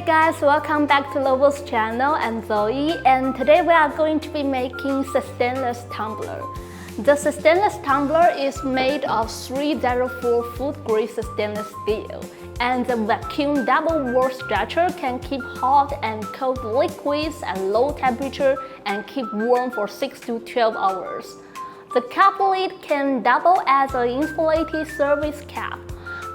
Hey guys, welcome back to LOPO's channel. I'm Zoe, and today we are going to be making the stainless tumbler. The stainless tumbler is made of 304 food grade stainless steel, and the vacuum double wall structure can keep hot and cold liquids at low temperature and keep warm for 6 to 12 hours. The cap lid can double as an insulated service cap.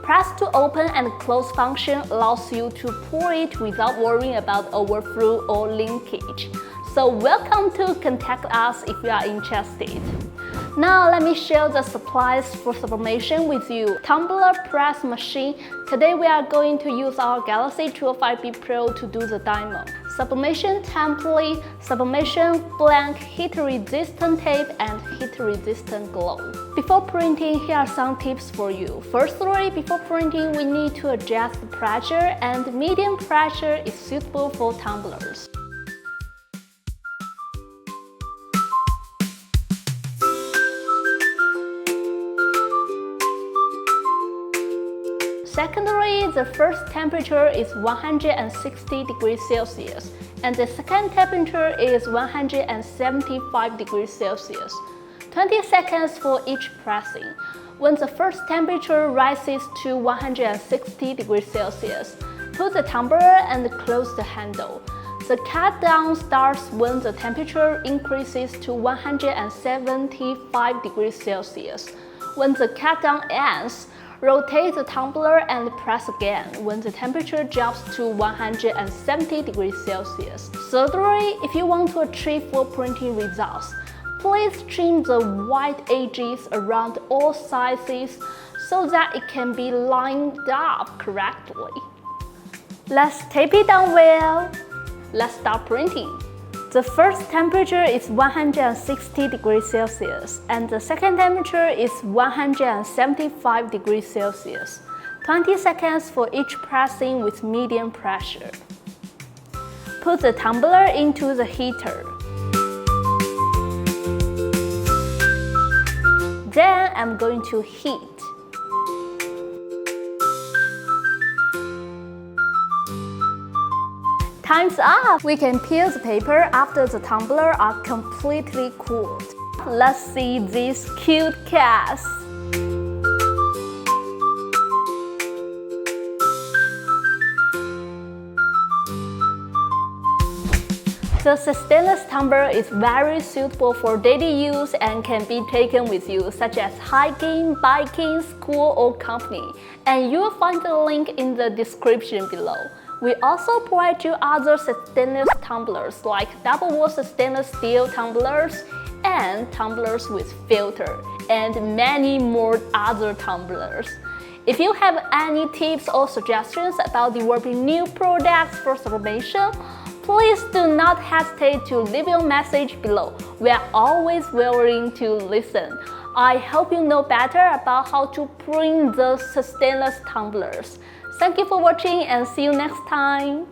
Press to open and close function allows you to pour it without worrying about overflow or linkage. So welcome to contact us if you are interested. Now let me share the supplies for sublimation with you. Tumbler press machine. Today we are going to use our Galaxy 205B Pro to do the demo. Sublimation template, sublimation blank, heat-resistant tape, and heat-resistant glue. Before printing, here are some tips for you. Firstly, before printing, we need to adjust the pressure, and medium pressure is suitable for tumblers. Secondly, the first temperature is 160 degrees Celsius, and the second temperature is 175 degrees Celsius. 20 seconds for each pressing. When the first temperature rises to 160 degrees Celsius, put the tumbler and close the handle. The countdown starts when the temperature increases to 175 degrees Celsius. When the countdown ends, rotate the tumbler and press again when the temperature drops to 170 degrees Celsius. Thirdly, if you want to achieve full printing results, please trim the white edges around all sizes so that it can be lined up correctly. Let's tape it down well. Let's start printing. The first temperature is 160 degrees Celsius, and the second temperature is 175 degrees Celsius. 20 seconds for each pressing with medium pressure. Put the tumbler into the heater. Then I'm going to heat. Time's up! We can peel the paper after the tumbler are completely cooled. Let's see these cute cats. The stainless tumbler is very suitable for daily use and can be taken with you, such as hiking, biking, school, or company. And you'll find the link in the description below. We also provide you other stainless tumblers like double wall stainless steel tumblers and tumblers with filter, and many more other tumblers. If you have any tips or suggestions about developing new products for sublimation, please do not hesitate to leave your message below. We are always willing to listen. I hope you know better about how to print the stainless tumblers. Thank you for watching and see you next time.